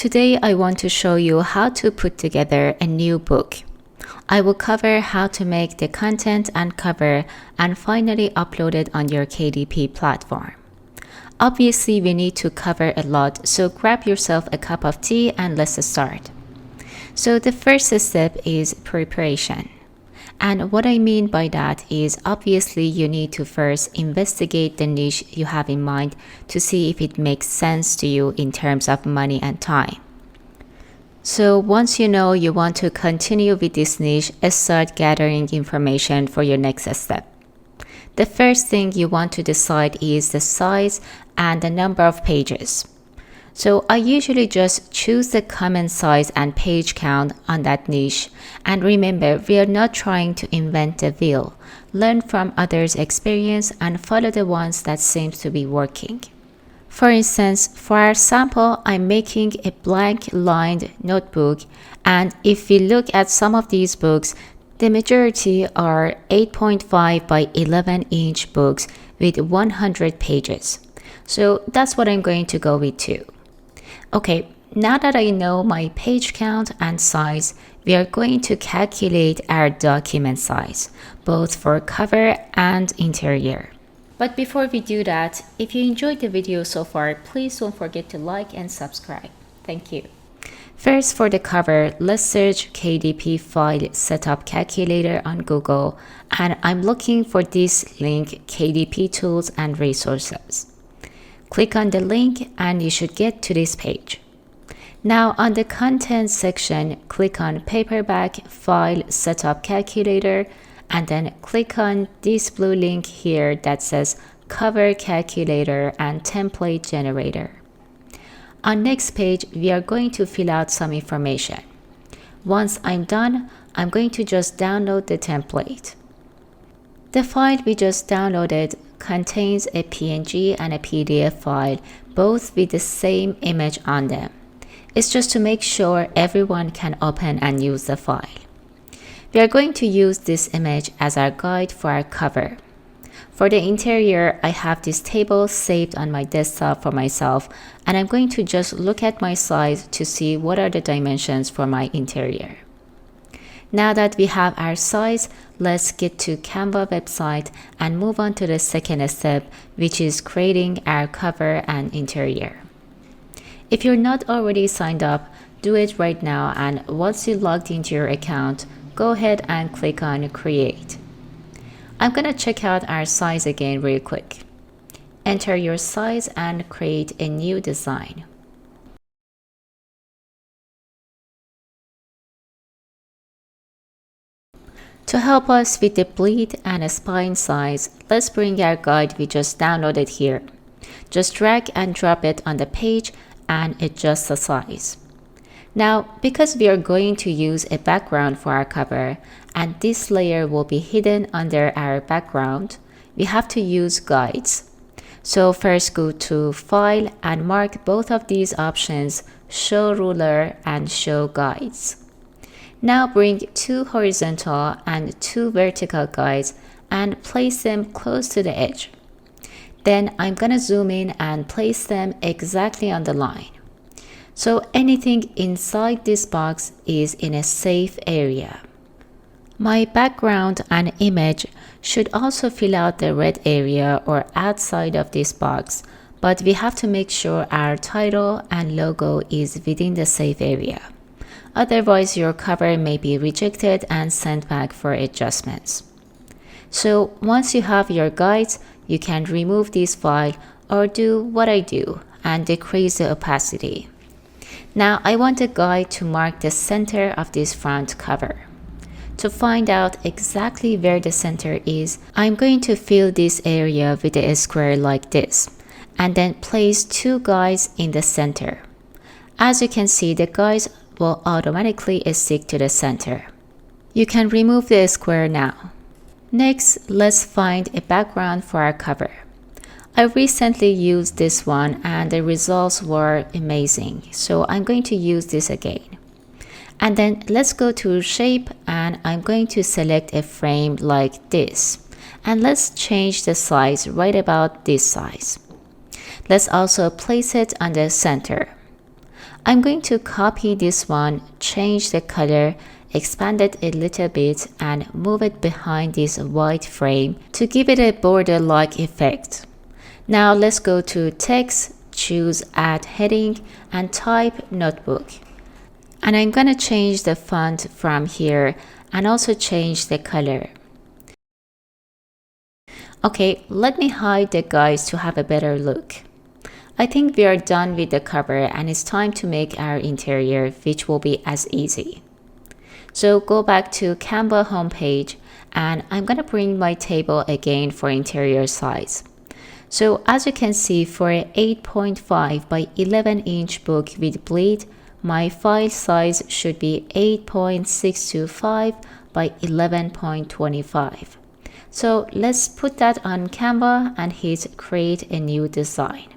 Today I want to show you how to put together a new book. I will cover how to make the content and cover and finally upload it on your KDP platform. Obviously, we need to cover a lot, so grab yourself a cup of tea and let's start. So the first step is preparation. And what I mean by that is obviously you need to first investigate the niche you have in mind to see if it makes sense to you in terms of money and time. So once you know you want to continue with this niche, start gathering information for your next step. The first thing you want to decide is the size and the number of pages. So I usually just choose the common size and page count on that niche. And remember, we are not trying to invent the wheel. Learn from others' experience and follow the ones that seems to be working. For instance, for our sample, I'm making a blank lined notebook. And if we look at some of these books, the majority are 8.5 by 11-inch books with 100 pages. So that's what I'm going to go with too. Okay, now that I know my page count and size, we are going to calculate our document size, both for cover and interior. But before we do that, if you enjoyed the video so far, please don't forget to like and subscribe. Thank you. First, for the cover, let's search KDP file setup calculator on Google, and I'm looking for this link, KDP tools and resources. Click on the link and you should get to this page. Now on the content section, click on paperback file setup calculator and then click on this blue link here that says cover calculator and template generator. On next page, we are going to fill out some information. Once I'm done, I'm going to just download the template. The file we just downloaded contains a PNG and a PDF file, both with the same image on them. It's just to make sure everyone can open and use the file. We are going to use this image as our guide for our cover. For the interior, I have this table saved on my desktop for myself, and I'm going to just look at my size to see what are the dimensions for my interior. Now that we have our size, let's get to Canva website and move on to the second step, which is creating our cover and interior. If you're not already signed up, do it right now, and once you logged into your account, go ahead and click on create. I'm gonna check out our size again real quick. Enter your size and create a new design. To help us with the bleed and spine size, let's bring our guide we just downloaded here. Just drag and drop it on the page and adjust the size. Now, because we are going to use a background for our cover and this layer will be hidden under our background, we have to use guides. So first go to File and mark both of these options, Show Ruler and Show Guides. Now bring two horizontal and two vertical guides and place them close to the edge. Then I'm gonna zoom in and place them exactly on the line. So anything inside this box is in a safe area. My background and image should also fill out the red area or outside of this box, but we have to make sure our title and logo is within the safe area. Otherwise, your cover may be rejected and sent back for adjustments. So once you have your guides, you can remove this file or do what I do and decrease the opacity. Now I want a guide to mark the center of this front cover. To find out exactly where the center is, I'm going to fill this area with a square like this, and then place two guides in the center. As you can see, the guides will automatically stick to the center. You can remove the square now. Next, let's find a background for our cover. I recently used this one and the results were amazing, so I'm going to use this again. And then let's go to shape and I'm going to select a frame like this. And let's change the size right about this size. Let's also place it on the center. I'm going to copy this one, change the color, expand it a little bit, and move it behind this white frame to give it a border-like effect. Now let's go to text, choose add heading, and type notebook. And I'm going to change the font from here and also change the color. Okay, let me hide the guides to have a better look. I think we are done with the cover and it's time to make our interior, which will be as easy. So go back to Canva homepage and I'm going to bring my table again for interior size. So as you can see, for an 8.5 by 11 inch book with bleed, my file size should be 8.625 by 11.25. So let's put that on Canva and hit create a new design.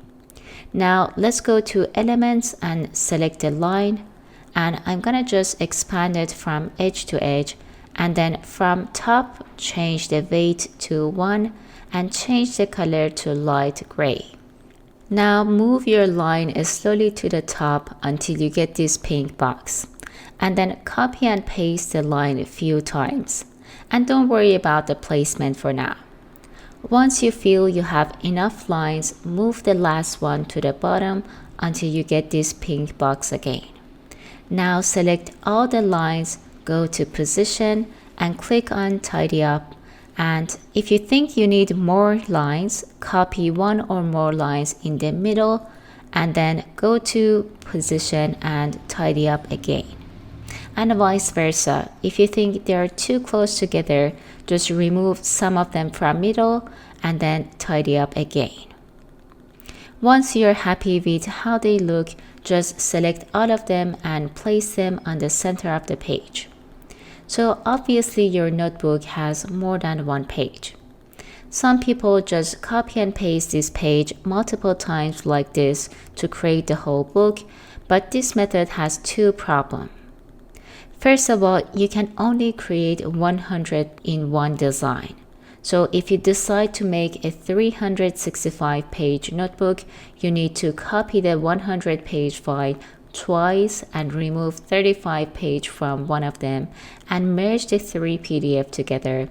Now let's go to elements and select the line, and I'm gonna just expand it from edge to edge, and then from top change the weight to 1 and change the color to light gray. Now move your line slowly to the top until you get this pink box, and then copy and paste the line a few times, and don't worry about the placement for now. Once you feel you have enough lines, move the last one to the bottom until you get this pink box again. Now select all the lines, go to position and click on tidy up, and if you think you need more lines, copy one or more lines in the middle and then go to position and tidy up again. And vice versa. If you think they are too close together, just remove some of them from middle and then tidy up again. Once you're happy with how they look, just select all of them and place them on the center of the page. So obviously your notebook has more than one page. Some people just copy and paste this page multiple times like this to create the whole book, but this method has two problems. First of all, you can only create 100 in one design. So if you decide to make a 365-page notebook, you need to copy the 100-page file twice and remove 35 pages from one of them and merge the 3 PDF together.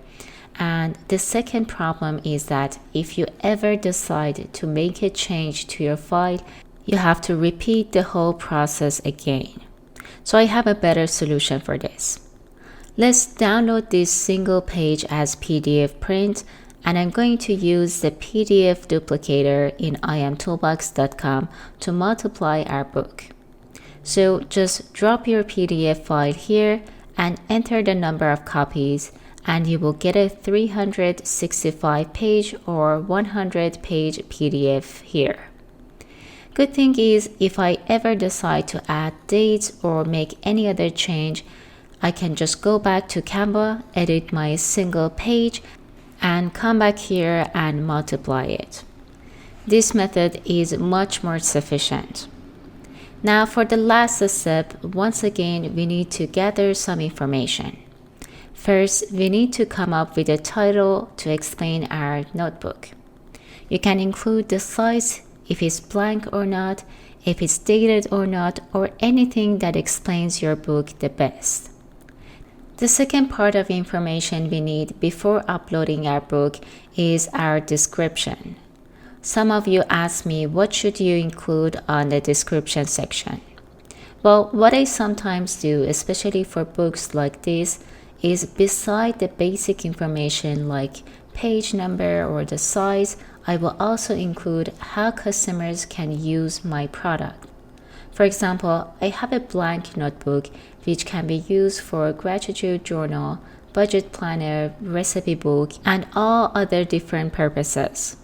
And the second problem is that if you ever decide to make a change to your file, you have to repeat the whole process again. So I have a better solution for this. Let's download this single page as PDF print, and I'm going to use the PDF duplicator in imtoolbox.com to multiply our book. So just drop your PDF file here and enter the number of copies, and you will get a 365 page or 100 page PDF here. Good thing is, if I ever decide to add dates or make any other change, I can just go back to Canva, edit my single page, and come back here and multiply it. This method is much more sufficient. Now for the last step, once again, we need to gather some information. First, we need to come up with a title to explain our notebook. You can include the size, if it's blank or not, if it's dated or not, or anything that explains your book the best. The second part of information we need before uploading our book is our description. Some of you ask me, what should you include on the description section? Well, what I sometimes do, especially for books like this, is beside the basic information like page number or the size, I will also include how customers can use my product. For example, I have a blank notebook which can be used for a gratitude journal, budget planner, recipe book, and all other different purposes.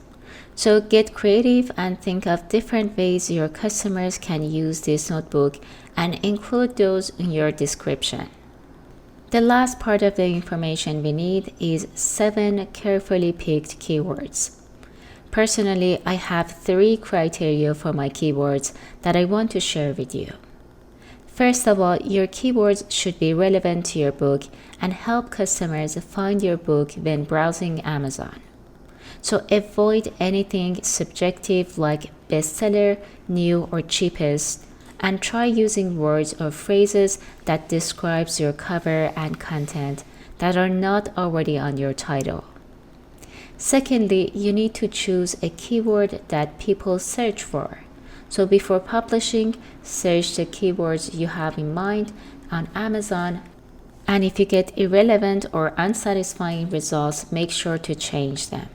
So get creative and think of different ways your customers can use this notebook and include those in your description. The last part of the information we need is 7 carefully picked keywords. Personally, I have 3 criteria for my keywords that I want to share with you. First of all, your keywords should be relevant to your book and help customers find your book when browsing Amazon. So avoid anything subjective like bestseller, new, or cheapest, and try using words or phrases that describes your cover and content that are not already on your title. Secondly, you need to choose a keyword that people search for. So before publishing, search the keywords you have in mind on Amazon, and if you get irrelevant or unsatisfying results, make sure to change them.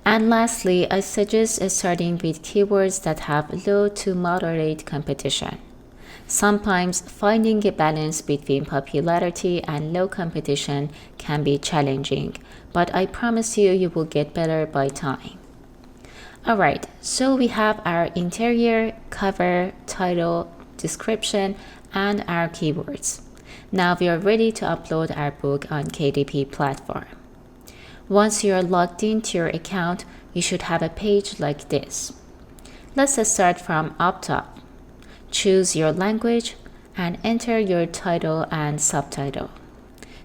And lastly, I suggest starting with keywords that have low to moderate competition. Sometimes finding a balance between popularity and low competition can be challenging, but I promise you, you will get better by time. Alright, so we have our interior, cover, title, description, and our keywords. Now we are ready to upload our book on KDP platform. Once you are logged into your account, you should have a page like this. Let's start from up top. Choose your language and enter your title and subtitle.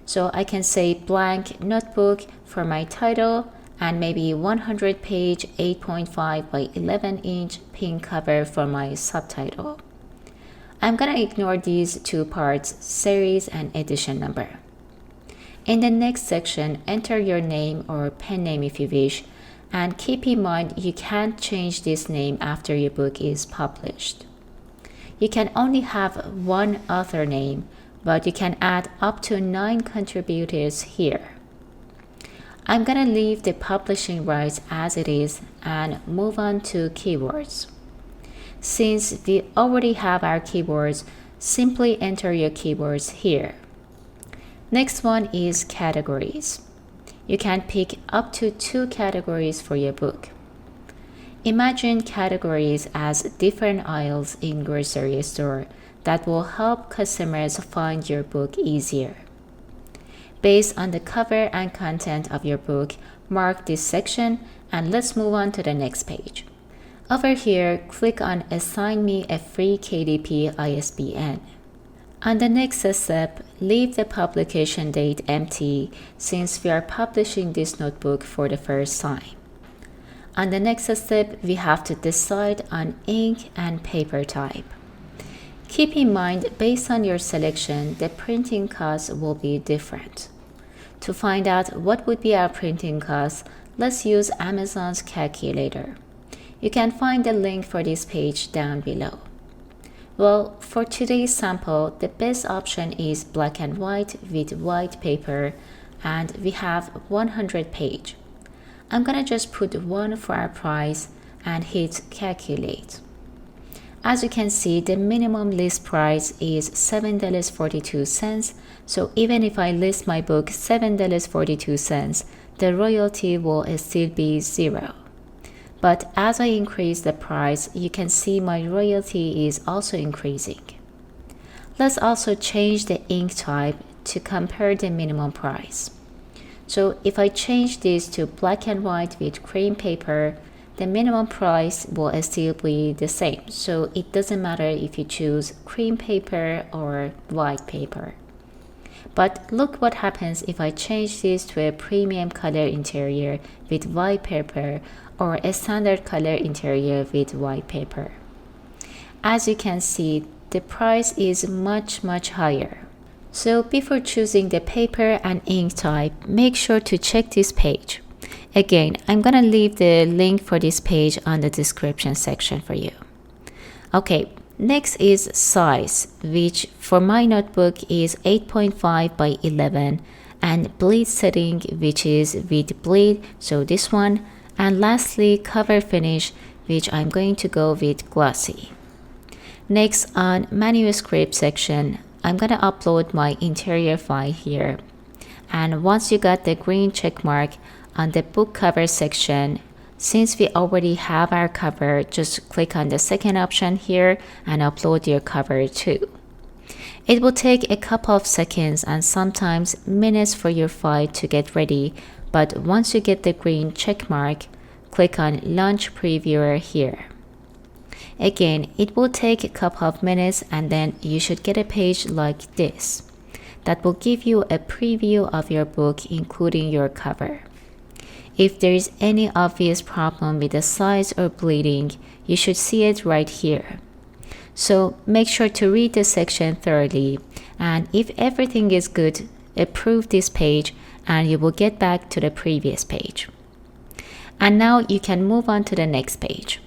So I can say blank notebook for my title and maybe 100 page 8.5 by 11 inch pink cover for my subtitle. I'm gonna ignore these two parts, series and edition number. In the next section, enter your name or pen name if you wish, and keep in mind you can't change this name after your book is published. You can only have one author name, but you can add up to 9 contributors here. I'm gonna leave the publishing rights as it is and move on to keywords. Since we already have our keywords, simply enter your keywords here. Next one is categories. You can pick up to 2 categories for your book. Imagine categories as different aisles in grocery store that will help customers find your book easier. Based on the cover and content of your book, mark this section and let's move on to the next page. Over here, click on Assign me a free KDP ISBN. On the next step, leave the publication date empty since we are publishing this notebook for the first time. On the next step, we have to decide on ink and paper type. Keep in mind, based on your selection, the printing cost will be different. To find out what would be our printing cost, let's use Amazon's calculator. You can find the link for this page down below. Well, for today's sample, the best option is black and white with white paper, and we have 100 page. I'm gonna just put 1 for our price and hit calculate. As you can see, the minimum list price is $7.42, so even if I list my book $7.42, the royalty will still be 0. But as I increase the price, you can see my royalty is also increasing. Let's also change the ink type to compare the minimum price. So if I change this to black and white with cream paper, the minimum price will still be the same. So it doesn't matter if you choose cream paper or white paper. But look what happens if I change this to a premium color interior with white paper or a standard color interior with white paper. As you can see, the price is much higher. So before choosing the paper and ink type, make sure to check this page. Again, I'm gonna leave the link for this page on the description section for you. Okay, next is size, which for my notebook is 8.5 by 11, and bleed setting, which is with bleed, so this one, and lastly cover finish, which I'm going to go with glossy. Next, on manuscript section, I'm gonna upload my interior file here, and once you got the green check mark on the book cover section, since we already have our cover, just click on the second option here and upload your cover too. It will take a couple of seconds and sometimes minutes for your file to get ready, but once you get the green check mark, click on Launch Previewer here. Again, it will take a couple of minutes and then you should get a page like this that will give you a preview of your book, including your cover. If there is any obvious problem with the size or bleeding, you should see it right here. So make sure to read the section thoroughly, and if everything is good, approve this page and you will get back to the previous page. And now you can move on to the next page.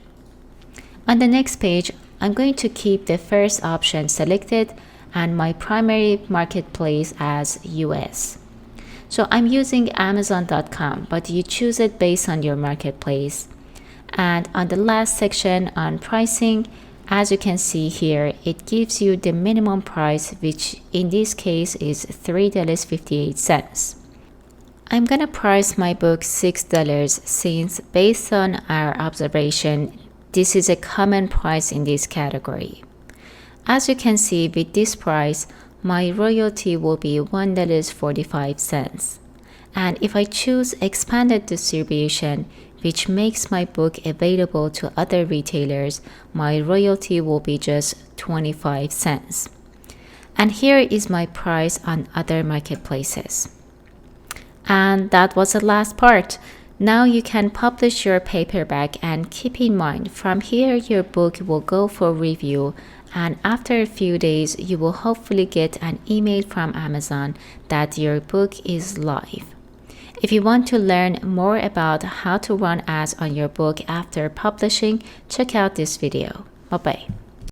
On the next page, I'm going to keep the first option selected and my primary marketplace as US. So I'm using Amazon.com, but you choose it based on your marketplace. And on the last section on pricing, as you can see here, it gives you the minimum price, which in this case is $3.58. I'm gonna price my book $6 since based on our observation, this is a common price in this category. As you can see, with this price, my royalty will be $1.45. And if I choose expanded distribution, which makes my book available to other retailers, my royalty will be just 25 cents. And here is my price on other marketplaces. And that was the last part. Now you can publish your paperback, and keep in mind, from here your book will go for review, and after a few days you will hopefully get an email from Amazon that your book is live. If you want to learn more about how to run ads on your book after publishing, check out this video. Bye-bye.